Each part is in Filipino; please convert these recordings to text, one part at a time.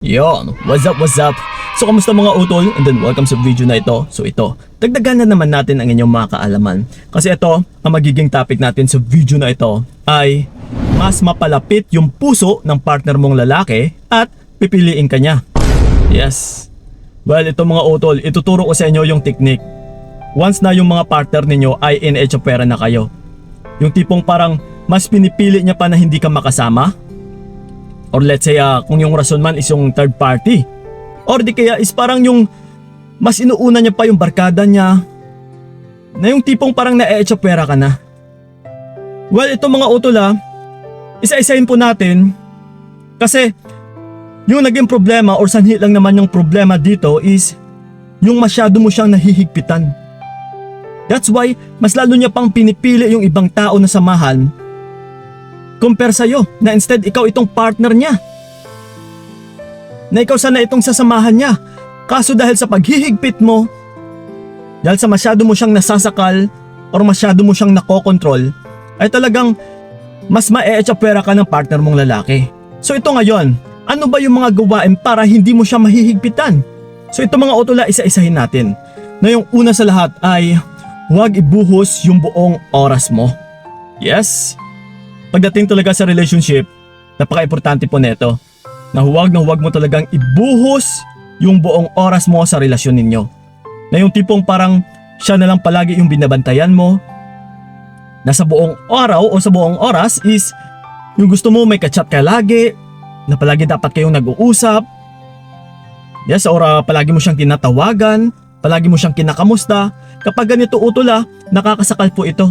Yon, what's up, what's up? So kamusta mga utol? And then welcome sa video na ito. So ito, dagdagan na naman natin ang inyong mga kaalaman. Kasi ito, ang magiging topic natin sa video na ito ay mas mapalapit yung puso ng partner mong lalaki at pipiliin ka niya. Yes. Well, ito mga utol, ituturo ko sa inyo yung technique. Once na yung mga partner ninyo ay in-echopera na kayo. Yung tipong parang mas pinipili niya pa na hindi ka makasama. Or let's say kung yung rason man is yung third party. Or di kaya is parang yung mas inuuna niya pa yung barkada niya. Na yung tipong parang na-echopera ka na. Well, ito mga utol isa-isahin po natin. Kasi yung naging problema or sanhi lang naman yung problema dito is yung masyado mo siyang nahihigpitan. That's why mas lalo niya pang pinipili yung ibang tao na samahan compare sa'yo na instead ikaw itong partner niya. Na ikaw sana itong sasamahan niya. Kaso dahil sa paghihigpit mo, dahil sa masyado mo siyang nasasakal or masyado mo siyang nakokontrol, ay talagang mas ma-echapera ka ng partner mong lalaki. So ito ngayon, ano ba yung mga gawain para hindi mo siya mahihigpitan? So ito mga utula, isa-isahin natin. Na yung una sa lahat ay huwag ibuhos yung buong oras mo. Yes? Pagdating talaga sa relationship, napaka-importante po neto na huwag mo talagang ibuhos yung buong oras mo sa relasyon ninyo. Na yung tipong parang siya na lang palagi yung binabantayan mo, na sa buong araw o sa buong oras is yung gusto mo may kachat ka lagi, na palagi dapat kayong nag-uusap. Yes, or palagi mo siyang tinatawagan, palagi mo siyang kinakamusta. Kapag ganito utol nakakasakal po ito.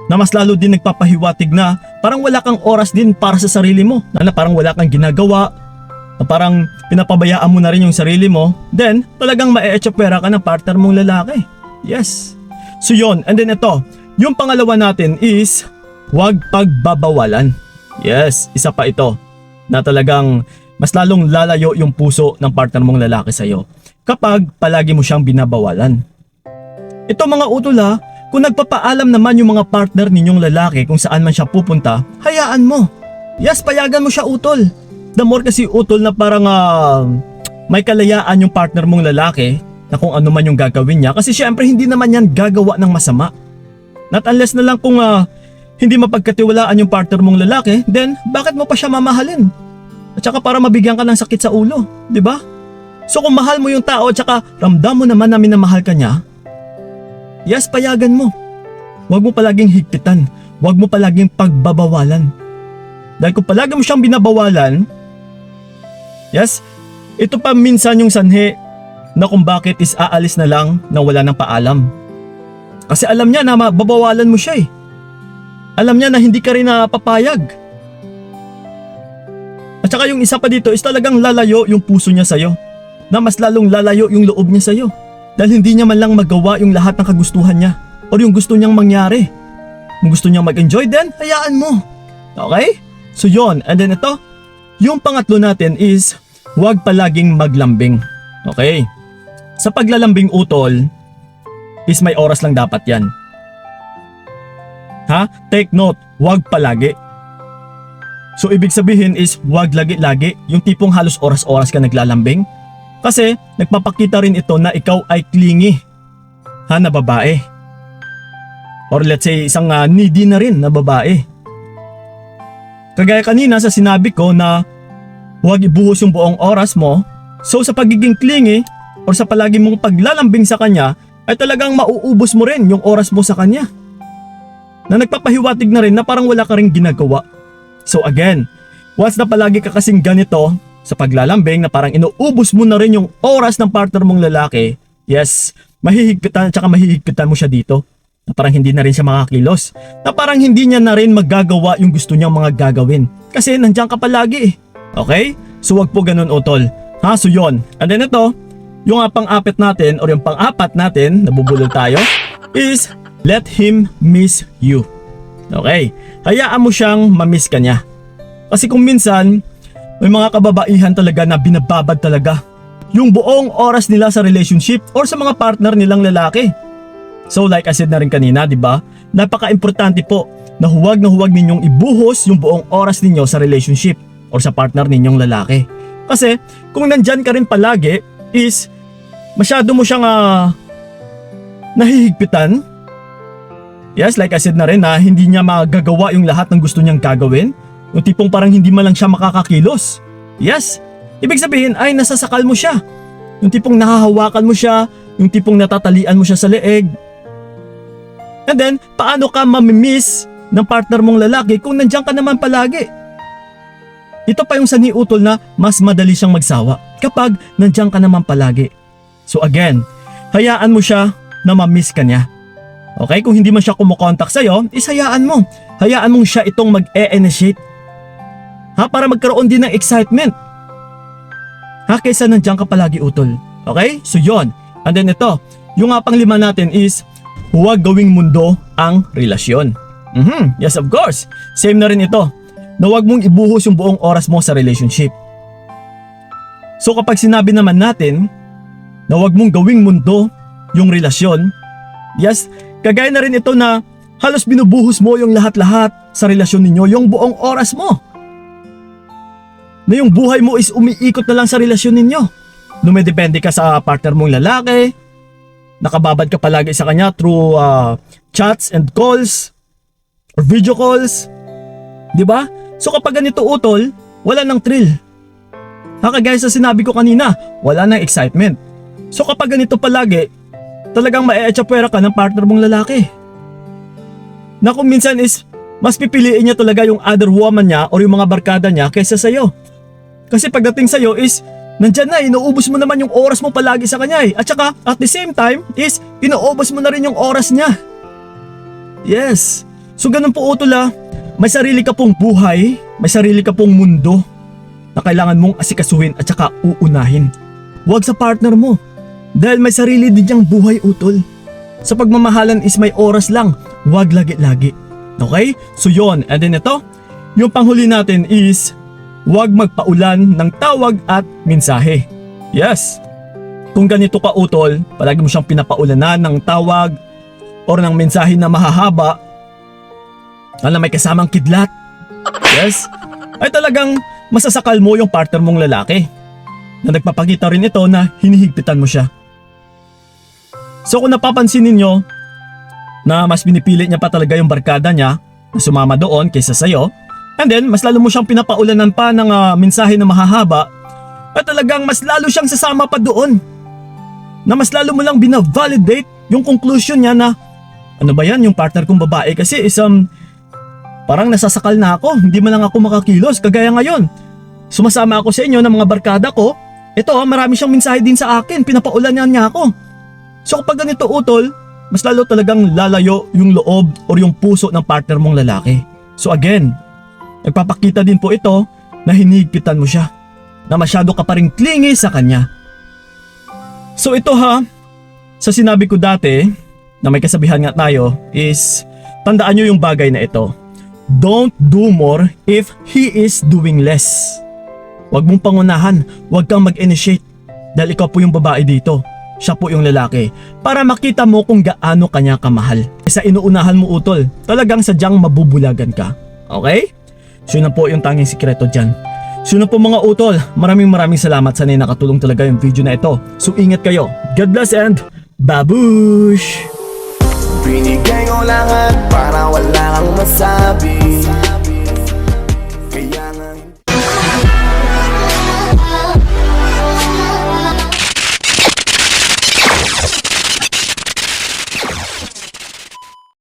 Na mas lalo din nagpapahiwatig na parang wala kang oras din para sa sarili mo, na parang wala kang ginagawa, na parang pinapabayaan mo na rin yung sarili mo, then talagang ma-echapera ka ng partner mong lalaki. Yes. So yon, and then ito, yung pangalawa natin is huwag pagbabawalan. Yes, isa pa ito na talagang mas lalong lalayo yung puso ng partner mong lalaki sa'yo kapag palagi mo siyang binabawalan. Ito mga utol kung nagpapaalam naman yung mga partner ninyong lalaki kung saan man siya pupunta, hayaan mo. Yes, payagan mo siya utol. The more kasi utol na parang may kalayaan yung partner mong lalaki na kung ano man yung gagawin niya, kasi syempre hindi naman yan gagawa ng masama. Not unless na lang kung hindi mapagkatiwalaan yung partner mong lalaki, then bakit mo pa siya mamahalin? At saka para mabigyan ka ng sakit sa ulo, di ba? So kung mahal mo yung tao at saka ramdam mo naman na minamahal ka niya, yes, payagan mo. Huwag mo palaging higpitan. Huwag mo palaging pagbabawalan. Dahil kung palagi mo siyang binabawalan, yes, ito pa minsan yung sanhi na kung bakit is aalis na lang na wala ng paalam. Kasi alam niya na mababawalan mo siya Alam niya na hindi ka rin papayag. At saka yung isa pa dito is talagang lalayo yung puso niya sa'yo. Na mas lalong lalayo yung loob niya sa'yo. Dahil hindi niya man lang magawa yung lahat ng kagustuhan niya o yung gusto niyang mangyari. Kung gusto niyang mag-enjoy din, hayaan mo. Okay? So yon, and then ito, yung pangatlo natin is huwag palaging maglambing. Okay? Sa paglalambing utol, is may oras lang dapat yan. Take note, huwag palagi. So ibig sabihin is huwag lagi-lagi, yung tipong halos oras-oras ka naglalambing. Kasi nagpapakita rin ito na ikaw ay clingy na babae. Or let's say isang needy na rin na babae. Kagaya kanina sa sinabi ko na huwag ibuhos yung buong oras mo. So sa pagiging clingy or sa palagi mong paglalambing sa kanya ay talagang mauubos mo rin yung oras mo sa kanya. Na nagpapahiwatig na rin na parang wala ka rin ginagawa. So again, once na palagi ka kasing ganito sa paglalambing na parang inuubos mo na rin yung oras ng partner mong lalaki, yes, mahihigpitan at saka mahihigpitan mo siya dito. Na parang hindi na rin siya makakilos. Na parang hindi niya na rin magagawa yung gusto niyang mga gagawin. Kasi nandiyan ka palagi Okay? So wag po ganun utol. So yon. And then ito, yung pang-apat natin or yung pang-apat natin, nabubulol tayo, is let him miss you. Okay? Hayaan mo siyang mamiss ka niya. Kasi kung minsan, may mga kababaihan talaga na binababad talaga yung buong oras nila sa relationship or sa mga partner nilang lalaki. So like I said na rin kanina, di ba? Napaka-importante po na huwag ninyong ibuhos yung buong oras ninyo sa relationship or sa partner ninyong lalaki. Kasi kung nandyan ka rin palagi is masyado mo siyang nahihigpitan. Yes, like I said na rin na hindi niya magagawa yung lahat ng gusto niyang gagawin. Yung tipong parang hindi man lang siya makakakilos. Yes, ibig sabihin ay nasasakal mo siya. Yung tipong nahahawakan mo siya, yung tipong natatalian mo siya sa leeg. And then, paano ka mamimiss ng partner mong lalaki kung nandiyan ka naman palagi? Ito pa yung saniutol na mas madali siyang magsawa kapag nandiyan ka naman palagi. So again, hayaan mo siya na mamiss ka niya. Okay, kung hindi man siya kumukontak sa'yo, hayaan mo. Hayaan mong siya itong mag-e-initiate. Para magkaroon din ng excitement. Kaysa nandiyan ka palagi utol. Okay, so yon. And then ito, yung pang-5 natin is huwag gawing mundo ang relasyon. Yes, of course. Same na rin ito. Na huwag mong ibuhos yung buong oras mo sa relationship. So kapag sinabi naman natin na huwag mong gawing mundo yung relasyon, yes, kagaya na rin ito na halos binubuhos mo yung lahat-lahat sa relasyon ninyo, yung buong oras mo. Na yung buhay mo is umiikot na lang sa relasyon ninyo. Dumedepende ka sa partner mong lalaki, nakababad ka palagi sa kanya through chats and calls or video calls. Diba? So kapag ganito utol, wala nang thrill. Kagaya sa sinabi ko kanina, wala nang excitement. So kapag ganito palagi, talagang ma-e-echapwera ka ng partner mong lalaki. Na kung minsan is mas pipiliin niya talaga yung other woman niya or yung mga barkada niya kaysa sa'yo. Kasi pagdating sa'yo is nandyan na, inuubos mo naman yung oras mo palagi sa kanya eh. At saka at the same time is inuubos mo na rin yung oras niya. Yes. So ganun po utol may sarili ka pong buhay, may sarili ka pong mundo na kailangan mong asikasuhin at saka uunahin. Huwag sa partner mo. Dahil may sarili din niyang buhay utol. Sa pagmamahalan is may oras lang, huwag lagi-lagi. Okay? So yon. And then ito, yung panghuli natin is huwag magpaulan ng tawag at mensahe. Yes. Kung ganito ka utol, palagi mo siyang pinapaulanan ng tawag or ng mensahe na mahahaba na may kasamang kidlat. Yes. Ay talagang masasakal mo yung partner mong lalaki. Na nagpapakita rin ito na hinihigpitan mo siya. So kung napapansin ninyo na mas pinipili niya pa talaga yung barkada niya na sumama doon kaysa sa'yo, and then mas lalo mo siyang pinapaulanan pa ng mensahe na mahahaba, at talagang mas lalo siyang sasama pa doon. Na mas lalo mo lang binavalidate yung conclusion niya na ano ba yan yung partner kong babae kasi parang nasasakal na ako, hindi man lang ako makakilos kagaya ngayon. Sumasama ako sa inyo ng mga barkada ko, ito marami siyang mensahe din sa akin, pinapaulanan niya ako. So kapag ganito utol, mas lalo talagang lalayo yung loob or yung puso ng partner mong lalaki. So again, nagpapakita din po ito na hinihigpitan mo siya, na masyado ka pa ring clingy sa kanya. So ito sa sinabi ko dati na may kasabihan nga tayo is tandaan nyo yung bagay na ito. Don't do more if he is doing less. Huwag mong pangunahan, huwag kang mag-initiate dahil ikaw po yung babae dito. Siya po yung lalaki. Para makita mo kung gaano kanya kamahal. Sa inuunahan mo utol, talagang sadyang mabubulagan ka. Okay? So yun na po yung tanging sikreto dyan. So yun na po mga utol, maraming salamat sa nakatulong talaga yung video na ito. So ingat kayo. God bless and babush! Binigay ko lahat para wala kang masabi.